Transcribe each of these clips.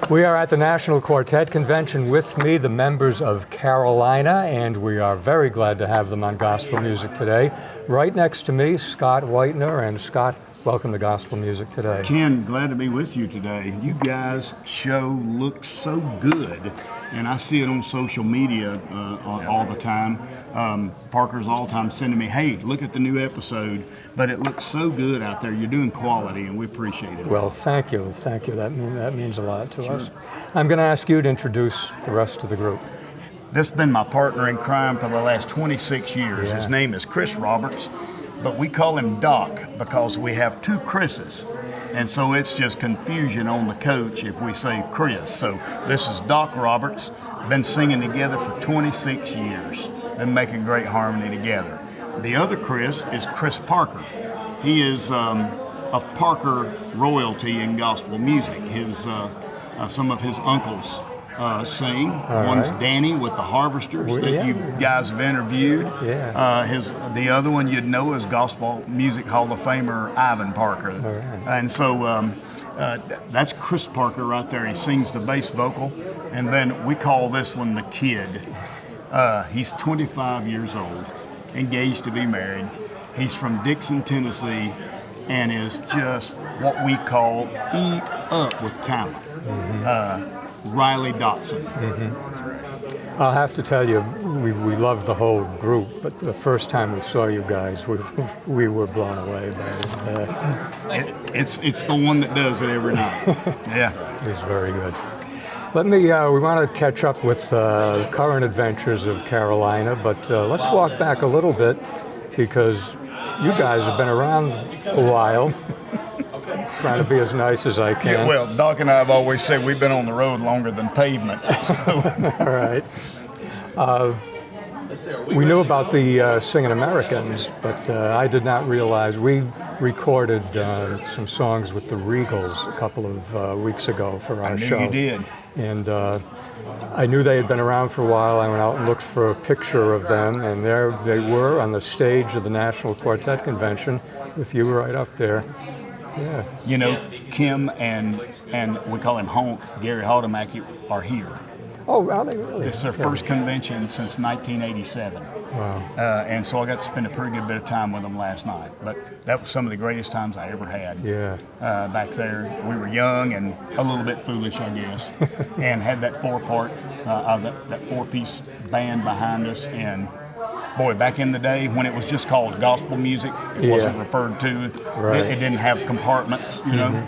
We are at the National Quartet Convention. With me, the members of Carolina, and we are very glad to have them on Gospel Music Today. Right next to me, Scott Whitener, and Scott, welcome to Gospel Music Today. Ken, glad to be with you today. You guys' show looks so good, and I see it on social media all the time. Parker's all the time sending me, hey, look at the new episode, but it looks so good out there. You're doing quality, and we appreciate it. Well, thank you. Thank you. That means a lot to us. I'm going to ask you to introduce the rest of the group. This has been my partner in crime for the last 26 years. Yeah. His name is Chris Roberts, but we call him Doc because we have two Chris's. And so it's just confusion on the coach if we say Chris. So this is Doc Roberts, been singing together for 26 years, been making great harmony together. The other Chris is Chris Parker. He is of Parker royalty in gospel music. Some of his uncles sing. One's right. Danny with the Harvesters that yeah. you guys have interviewed. Yeah. The other one you'd know is Gospel Music Hall of Famer Ivan Parker. Right. And so that's Chris Parker right there. He sings the bass vocal, and then we call this one the Kid. He's 25 years old, engaged to be married. He's from Dixon, Tennessee, and is just what we call eat up with talent. Riley Dotson. I'll have to tell you, we love the whole group, but the first time we saw you guys, we were blown away by it. It's the one that does it every night. Yeah. It was very good. We want to catch up with current adventures of Carolina, but let's walk back a little bit because you guys have been around a while. Trying to be as nice as I can. Yeah, well, Doc and I have always said we've been on the road longer than pavement. So. All right. We knew about the Singing Americans, but I did not realize we recorded some songs with the Regals a couple of weeks ago for our show. I knew you did. And I knew they had been around for a while. I went out and looked for a picture of them, and there they were on the stage of the National Quartet Convention with you right up there. Yeah. You know, Kim and we call him Honk, Gary Haldemacky, are here. Oh, are they really? It's their first convention since 1987. Wow. And so I got to spend a pretty good bit of time with them last night. But that was some of the greatest times I ever had. Yeah. Back there, we were young and a little bit foolish, I guess, and had that that four-piece band behind us. And boy, back in the day when it was just called gospel music, it wasn't referred to. Right. It didn't have compartments, you know.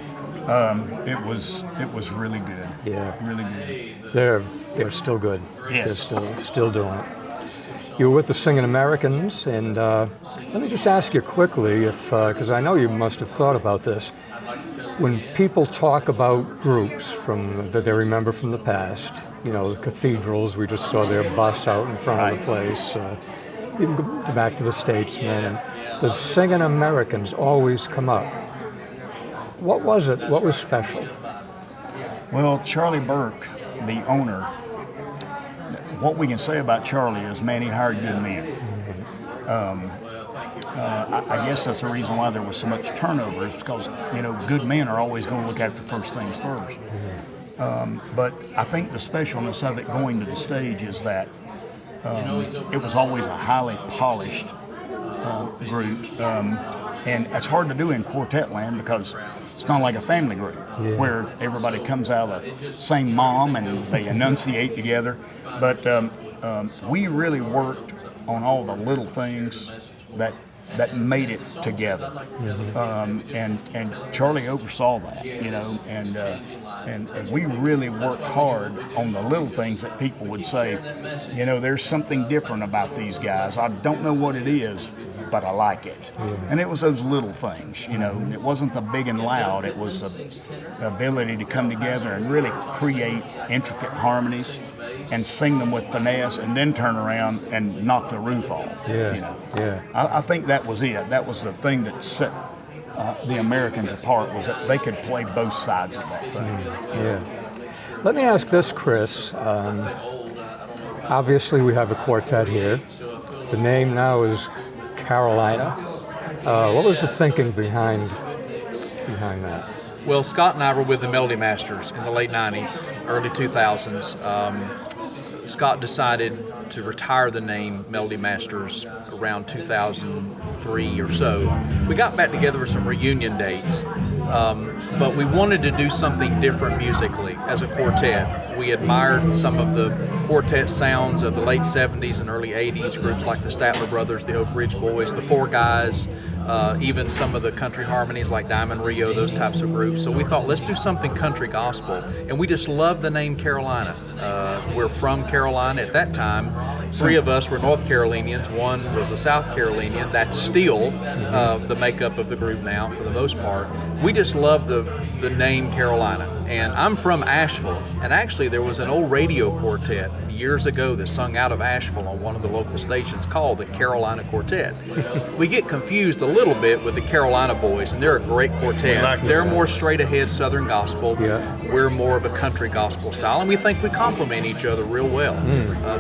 It was really good. Yeah. Really good. They're still good. Yes. They're still doing it. You were with the Singing Americans, and let me just ask you quickly, because I know you must have thought about this. When people talk about groups that they remember from the past, you know, the cathedrals, we just saw their bus out in front of the place. You can go back to the Statesmen, and the Singing Americans always come up. What was it? What was special? Well, Charlie Burke, the owner, what we can say about Charlie is, man, he hired good men. I guess that's the reason why there was so much turnover, is because, you know, good men are always going to look after first things first. But I think the specialness of it going to the stage is that it was always a highly polished group. And it's hard to do in quartet land because it's not like a family group where everybody comes out of the same mom and they enunciate together. But we really worked on all the little things that made it together. And Charlie oversaw that, you know, and we really worked hard on the little things that people would say, you know, there's something different about these guys. I don't know what it is, but I like it. And it was those little things, you know. It wasn't the big and loud. It was the ability to come together and really create intricate harmonies and sing them with finesse and then turn around and knock the roof off. Yeah. You know? Yeah. I think that was it. That was the thing that set the Americans apart, was that they could play both sides of that thing. Yeah. Let me ask this, Chris. Obviously, we have a quartet here. The name now is Carolina. What was the thinking behind that? Well, Scott and I were with the Melody Masters in the late 90s, early 2000s. Scott decided to retire the name Melody Masters around 2003 or so. We got back together for some reunion dates, but we wanted to do something different musically as a quartet. We admired some of the quartet sounds of the late 70s and early 80s, groups like the Statler Brothers, the Oak Ridge Boys, the Four Guys, even some of the country harmonies like Diamond Rio, those types of groups. So we thought, let's do something country gospel. And we just love the name Carolina. We're from Carolina at that time. 3 of us were North Carolinians. 1 was a South Carolinian. That's still the makeup of the group now for the most part. We just love the name Carolina. And I'm from Asheville. And actually there was an old radio quartet years ago that sung out of Asheville on one of the local stations called the Carolina Quartet. We get confused a little bit with the Carolina Boys, and they're a great quartet. They're more straight ahead Southern gospel. We're more of a country gospel style, and we think we complement each other real well.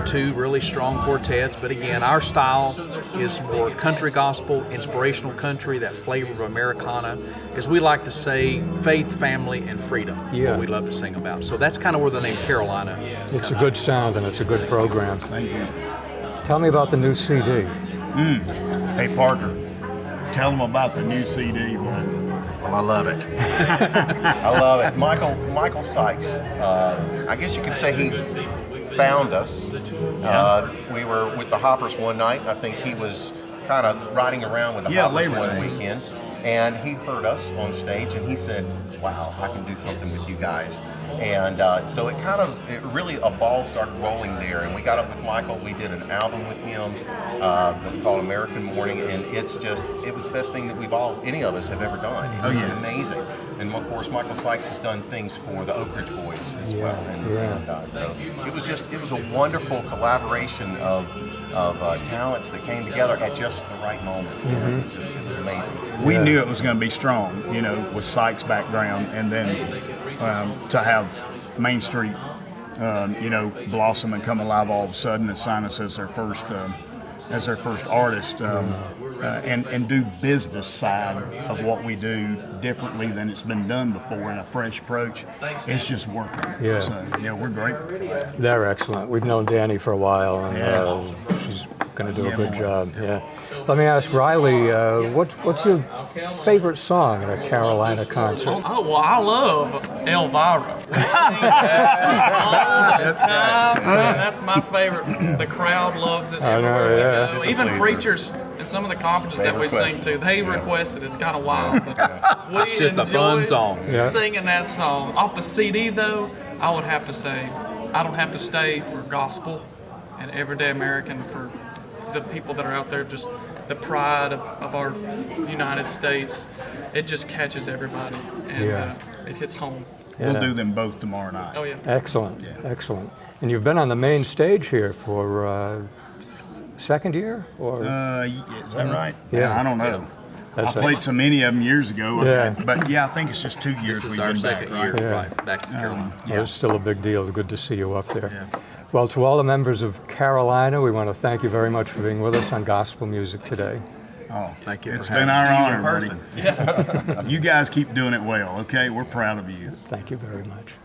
2 really strong quartets, but again, our style is more country gospel, inspirational country, that flavor of Americana. As we like to say, faith, family, and freedom is what we love to sing about. So that's kind of where the name Carolina It's a good sound and it's a good program. Thank you. Tell me about the new CD. Hey, Parker, tell them about the new CD, man. Well, I love it. I love it. Michael Sykes, I guess you could say he found us. We were with the Hoppers one night. I think he was kind of riding around with the Hoppers one weekend. And he heard us on stage and he said, wow, I can do something with you guys. And so it really a ball started rolling there. And we got up with Michael. We did an album with him called American Morning. And it was the best thing that any of us have ever done. It was amazing. And of course, Michael Sykes has done things for the Oak Ridge Boys as well. And so it was a wonderful collaboration of talents that came together at just the right moment. It was amazing. We knew it was going to be strong, with Sykes' background, and then to have Main Street, blossom and come alive all of a sudden and sign us as their first artist, and do business side of what we do differently than it's been done before in a fresh approach. It's just working. So, we're grateful for that. They're excellent. We've known Danny for a while, and she's going to do a good job. Let me ask Riley, what's your favorite song at a Carolina concert? Oh, well, I love Elvira. That's my favorite. The crowd loves it. I know, So even preachers in some of the conferences that we sing to, they request it. It's kind of wild. But It's just a fun song. Singing that song. Off the CD, though, I would have to say, I Don't Have to Stay for gospel and Everyday American for the people that are out there, just the pride of our United States. It just catches everybody, and it hits home. We'll do them both tomorrow night. Oh, yeah. Excellent, excellent. And you've been on the main stage here for second year? Or? Is that right? Yeah. I don't know. That's I played so many of them years ago. But I think it's just 2 years This is we've our been second back. year, Right? right, back to Carolina. Well, it's still a big deal. Good to see you up there. Well, to all the members of Carolina, we want to thank you very much for being with us on Gospel Music today. Oh, Thank you. It's been our honor, buddy. person. You guys keep doing it well, okay? We're proud of you. Thank you very much.